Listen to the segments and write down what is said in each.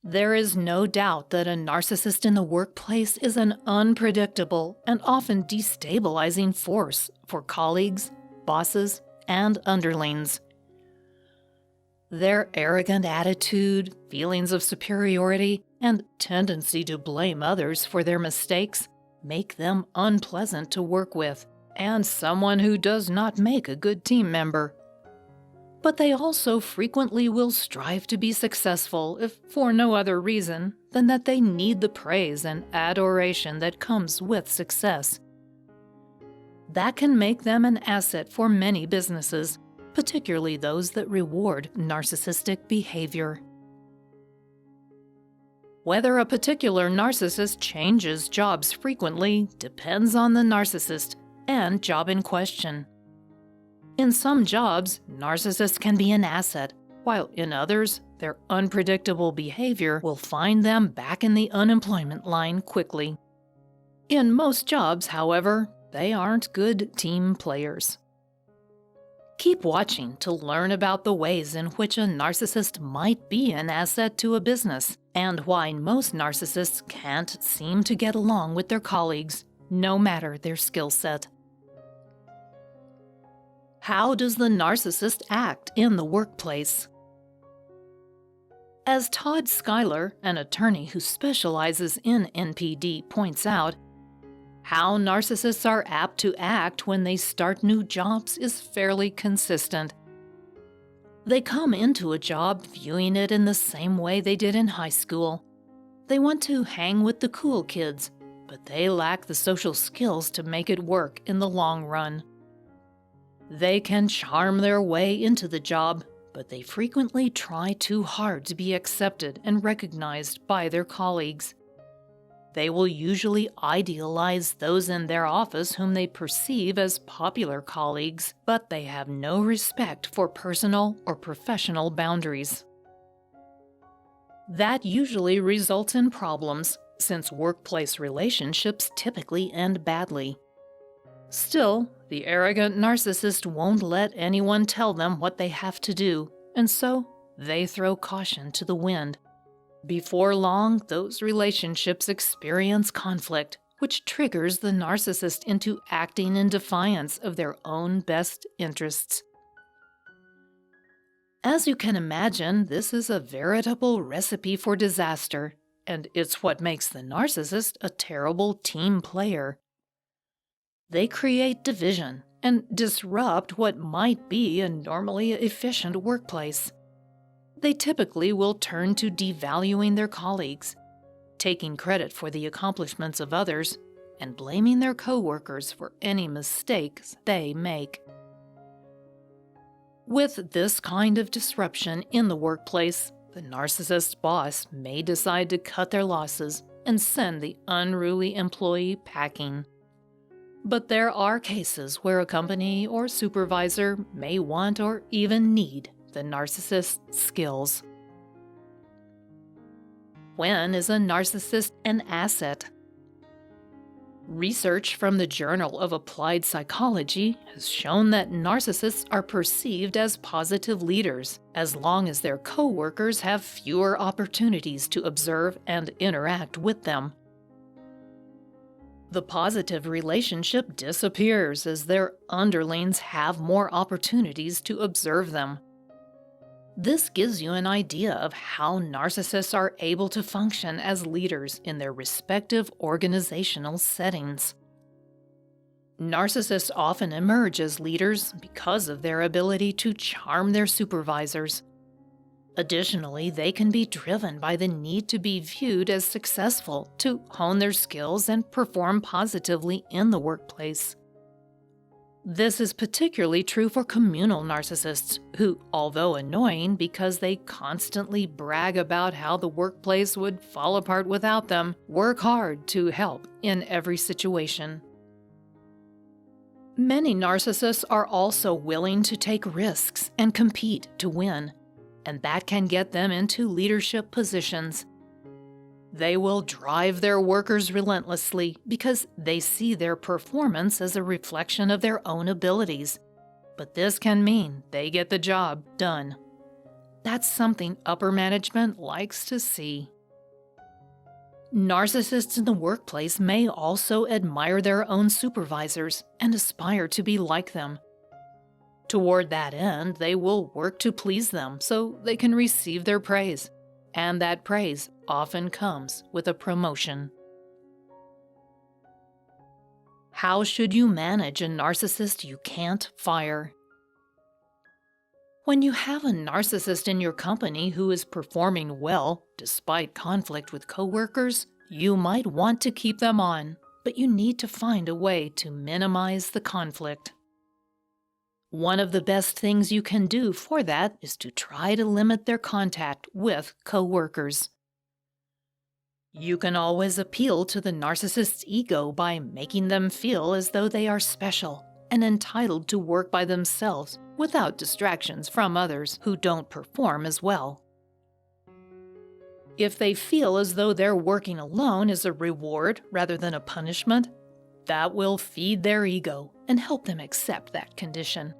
There is no doubt that a narcissist in the workplace is an unpredictable and often destabilizing force for colleagues, bosses, and underlings. Their arrogant attitude, feelings of superiority, and tendency to blame others for their mistakes make them unpleasant to work with and someone who does not make a good team member. But they also frequently will strive to be successful if for no other reason than that they need the praise and adoration that comes with success. That can make them an asset for many businesses, particularly those that reward narcissistic behavior. Whether a particular narcissist changes jobs frequently depends on the narcissist and job in question. In some jobs, narcissists can be an asset, while in others, their unpredictable behavior will find them back in the unemployment line quickly. In most jobs, however, they aren't good team players. Keep watching to learn about the ways in which a narcissist might be an asset to a business, and why most narcissists can't seem to get along with their colleagues, no matter their skill set. How does the narcissist act in the workplace? As Todd Schuyler, an attorney who specializes in NPD, points out, how narcissists are apt to act when they start new jobs is fairly consistent. They come into a job viewing it in the same way they did in high school. They want to hang with the cool kids, but they lack the social skills to make it work in the long run. They can charm their way into the job, but they frequently try too hard to be accepted and recognized by their colleagues. They will usually idealize those in their office whom they perceive as popular colleagues, but they have no respect for personal or professional boundaries. That usually results in problems, since workplace relationships typically end badly. Still, the arrogant narcissist won't let anyone tell them what they have to do, and so they throw caution to the wind. Before long, those relationships experience conflict, which triggers the narcissist into acting in defiance of their own best interests. As you can imagine, this is a veritable recipe for disaster, and it's what makes the narcissist a terrible team player. They create division and disrupt what might be a normally efficient workplace. They typically will turn to devaluing their colleagues, taking credit for the accomplishments of others, and blaming their coworkers for any mistakes they make. With this kind of disruption in the workplace, the narcissist boss may decide to cut their losses and send the unruly employee packing. But there are cases where a company or supervisor may want or even need the narcissist's skills. When is a narcissist an asset? Research from the Journal of Applied Psychology has shown that narcissists are perceived as positive leaders as long as their coworkers have fewer opportunities to observe and interact with them. The positive relationship disappears as their underlings have more opportunities to observe them. This gives you an idea of how narcissists are able to function as leaders in their respective organizational settings. Narcissists often emerge as leaders because of their ability to charm their supervisors. Additionally, they can be driven by the need to be viewed as successful to hone their skills and perform positively in the workplace. This is particularly true for communal narcissists who, although annoying because they constantly brag about how the workplace would fall apart without them, work hard to help in every situation. Many narcissists are also willing to take risks and compete to win, and that can get them into leadership positions. They will drive their workers relentlessly because they see their performance as a reflection of their own abilities, but this can mean they get the job done. That's something upper management likes to see. Narcissists in the workplace may also admire their own supervisors and aspire to be like them. Toward that end, they will work to please them so they can receive their praise, and that praise often comes with a promotion. How should you manage a narcissist you can't fire? When you have a narcissist in your company who is performing well despite conflict with coworkers, you might want to keep them on, but you need to find a way to minimize the conflict. One of the best things you can do for that is to try to limit their contact with coworkers. You can always appeal to the narcissist's ego by making them feel as though they are special and entitled to work by themselves without distractions from others who don't perform as well. If they feel as though their working alone is a reward rather than a punishment, that will feed their ego and help them accept that condition.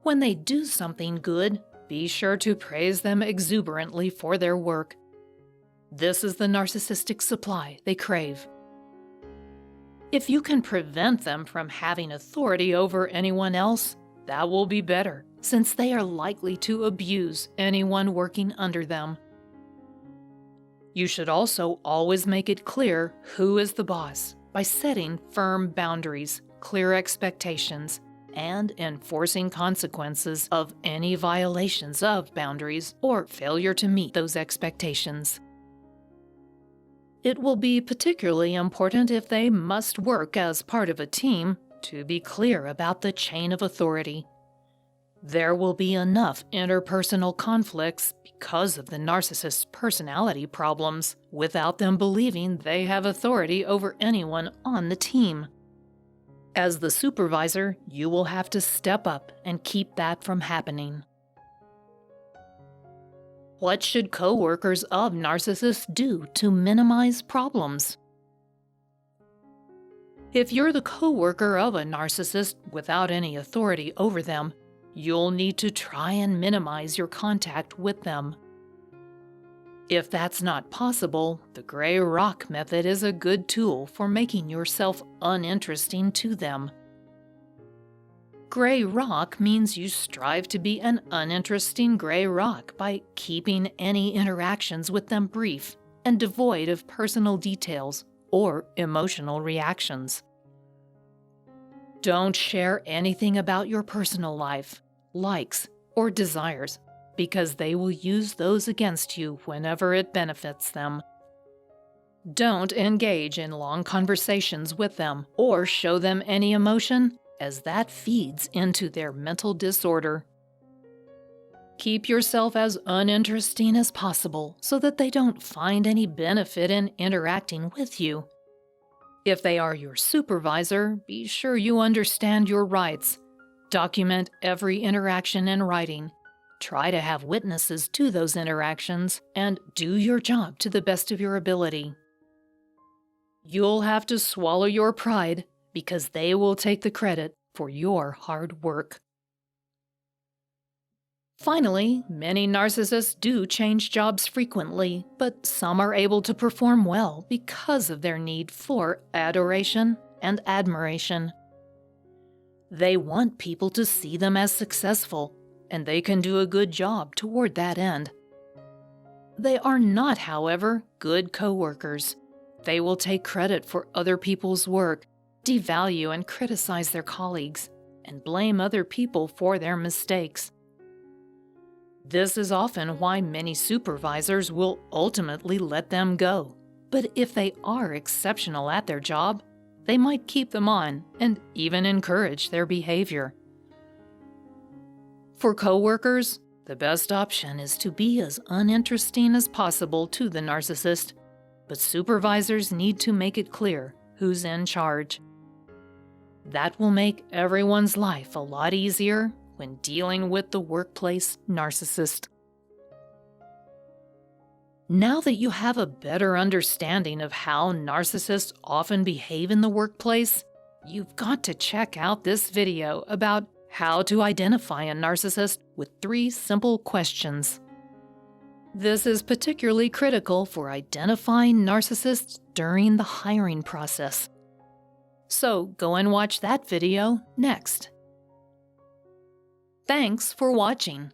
When they do something good, be sure to praise them exuberantly for their work. This is the narcissistic supply they crave. If you can prevent them from having authority over anyone else, that will be better, since they are likely to abuse anyone working under them. You should also always make it clear who is the boss by setting firm boundaries, clear expectations, and enforcing consequences of any violations of boundaries or failure to meet those expectations. It will be particularly important if they must work as part of a team to be clear about the chain of authority. There will be enough interpersonal conflicts because of the narcissist's personality problems without them believing they have authority over anyone on the team. As the supervisor, you will have to step up and keep that from happening. What should coworkers of narcissists do to minimize problems? If you're the coworker of a narcissist without any authority over them, you'll need to try and minimize your contact with them. If that's not possible, the gray rock method is a good tool for making yourself uninteresting to them. Gray rock means you strive to be an uninteresting gray rock by keeping any interactions with them brief and devoid of personal details or emotional reactions. Don't share anything about your personal life, likes, or desires, because they will use those against you whenever it benefits them. Don't engage in long conversations with them or show them any emotion, as that feeds into their mental disorder. Keep yourself as uninteresting as possible so that they don't find any benefit in interacting with you. If they are your supervisor, be sure you understand your rights. Document every interaction in writing. Try to have witnesses to those interactions, and do your job to the best of your ability. You'll have to swallow your pride, because they will take the credit for your hard work. Finally, many narcissists do change jobs frequently, but some are able to perform well because of their need for adoration and admiration. They want people to see them as successful, and they can do a good job toward that end. They are not, however, good coworkers. They will take credit for other people's work, devalue and criticize their colleagues, and blame other people for their mistakes. This is often why many supervisors will ultimately let them go. But if they are exceptional at their job, they might keep them on and even encourage their behavior. For coworkers, the best option is to be as uninteresting as possible to the narcissist, but supervisors need to make it clear who's in charge. That will make everyone's life a lot easier when dealing with the workplace narcissist. Now that you have a better understanding of how narcissists often behave in the workplace, you've got to check out this video about How to identify a narcissist with 3 simple questions. This is particularly critical for identifying narcissists during the hiring process. So go and watch that video next. Thanks for watching.